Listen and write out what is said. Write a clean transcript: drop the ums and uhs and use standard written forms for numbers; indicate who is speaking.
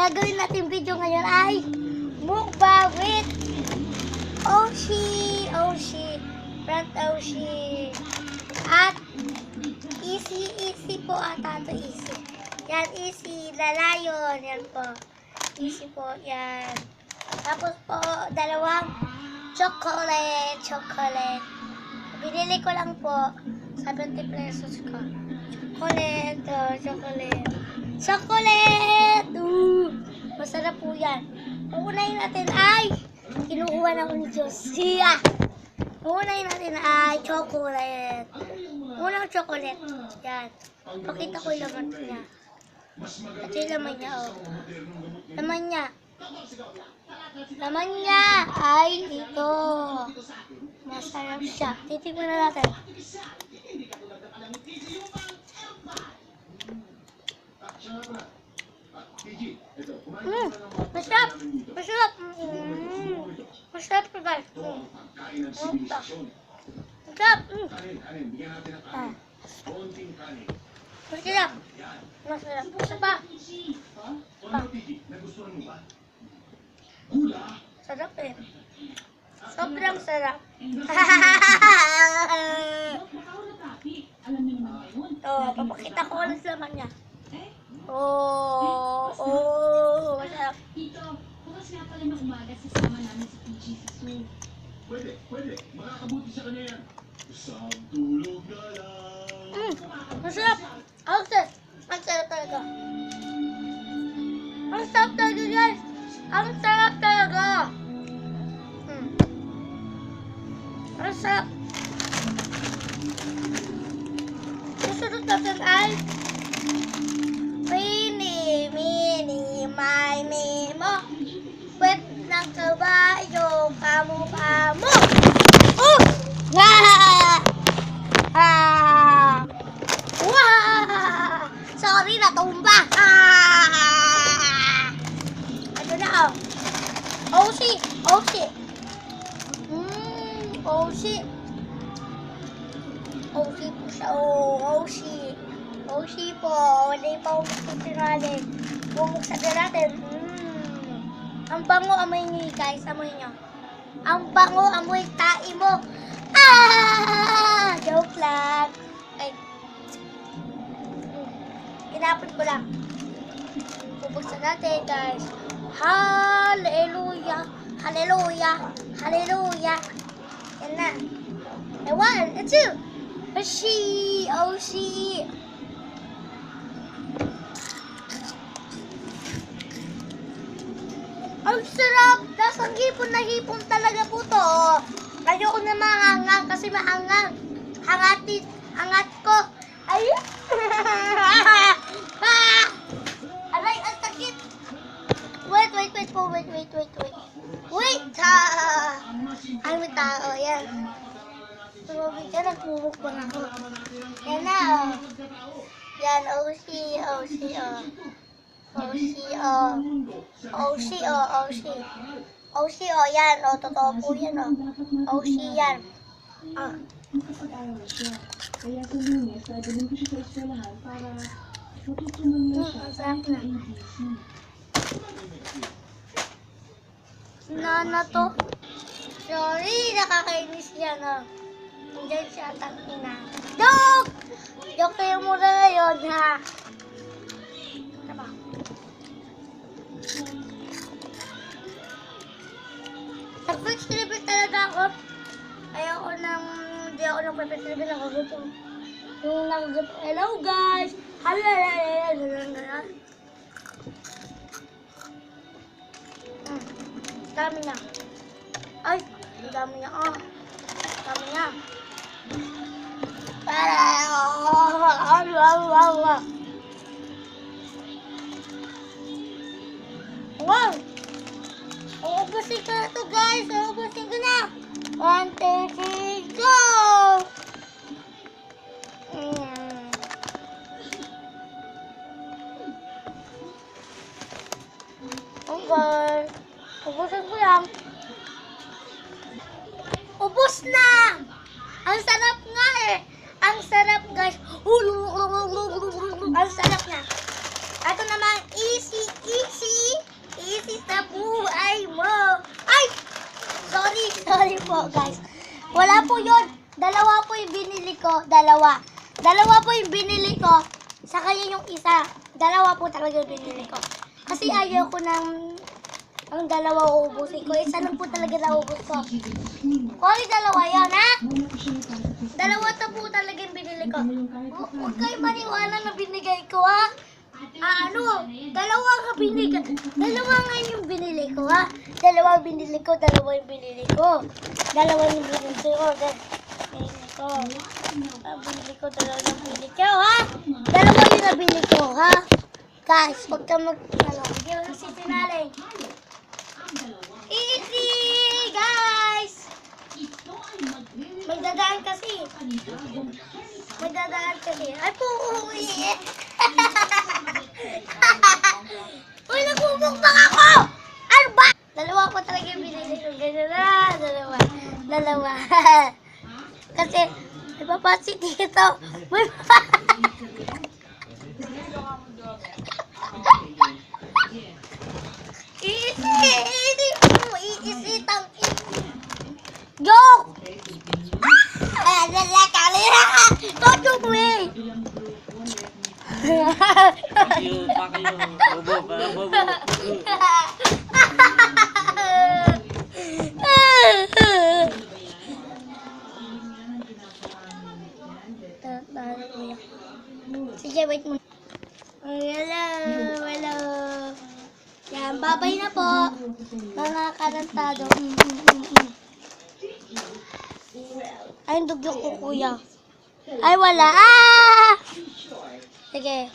Speaker 1: gagawin natin video ngayon ay mukbang with Oshi, friend Oshi. At easy po ata ito, easy. Yan, easy, lalayon, yan po. Easy po, yan. Tapos po, dalawang chocolate. Binili ko lang po, 70 pesos ko. Chocolate! Masarap po yan. Uunahin natin ay, kinukuha na ko ni Josia. Uunahin natin ay chocolate. Unang chocolate. Yan. Pakita ko yung laman niya. Ito yung laman niya, oh. Laman niya ay ito. Masarap siya. Titignan na natin. Masarap. Masarap to, guys. Masarap. Masarap. Isa pa. Sarap eh. Sobrang sarap. Papakita ko ulit laman niya. Masarap.
Speaker 2: Bukas nga pala ng umaga sasama namin si PG sa zoo.
Speaker 3: Pwede. Makakabuti sa kanya yan. Isang tulog na lang.
Speaker 1: Masarap. Ang sarap talaga. Ang sarap talaga, guys. Ang sarap talaga. Ang sarap. Susunod natin ay mini, mo. Pwet ng kabayo, kamo. Oh! Sorry, natumba. Ano na, oh? Oshi. Oshi po siya, Oshi po. Hindi pa umukit natin. Bubuksan na natin. Ang bango amoy niyo, guys. Amoy niyo. Ang bango amoy tae mo. Joke lang. Ay. Inapon ko lang. Bubuksan natin, guys. Hallelujah. Yan na. And 1 and 2. Oshi. Ang sarap! Lasang hipon na hipon talaga po to. Ayoko na mahangang kasi mahangang. Hangat ko. Ayun! Aray, ang sakit! Wait po. Wait! Ay, may tao. Yan. Tumabig ka, nagmumukbang ako. Yan na, oh. Yan, Oshi, yan, oh, totoo po yan, oh. Oshi yan.
Speaker 2: Nakapag-aral siya. Kaya sa lunes, dadalhin ko siya sa eskwelahan para matutunan niya siya
Speaker 1: Ang sarap na.
Speaker 2: ABC.
Speaker 1: Nana to. Sorry, nakakainis yan, oh. Diyan siya, tangina. Joke! Joke kayo muna ngayon, ha? Diba? Nag-first tribute talaga ako. Hindi ako nag-first tribute ako. Yung hello guys! Dami na. Ay! Dami na. Dami na. Wow! Uubusin ko na to, guys. Uubusin ko na. 1, 2, 3, go! Okay. Ubusin ko lang. Ubus na! Ang sarap nga eh. Ang sarap, guys. Ang sarap na. Ito naman, easy Sorry po, guys. Wala po yun. Dalawa po yung binili ko. Dalawa. Dalawa po yung binili ko. Sa kanya yung isa. Dalawa po talaga yung binili ko. Kasi ayaw ko ng ang dalawa uubusin ko. Isa lang po talaga naubos ko. Kung dalawa yan, ha? Dalawa to po talaga yung binili ko. Huwag kayo maniwala na binigay ko, ha? Dalawa nga binigay. Dalawa nga yung binili ko, ha? Dalawa yung binili ko, dalawa yung binili ko. Dalawa yung binili ko, binili ko. Binili ko, dalawa yung binili ko, ha? Dalawa yung nabili ko, ha? Guys, huwag ka hindi mo si Tinalay. Easy, guys! Magdadaan kasi. Magdadaan kasi. Ay po, uwi. Uy, nagmumukbang ako! Ano ba? Dalawa ko talaga yung binili ko. Ganyan na. Dalawa. Kasi, may papansin dito. May Easy, tang. Joke! Don't do me! Sige, wait mo. Hello. Yan, babay na po. Mga karantado. Ay, yung dugyok ko, kuya. Ay, wala. Sige.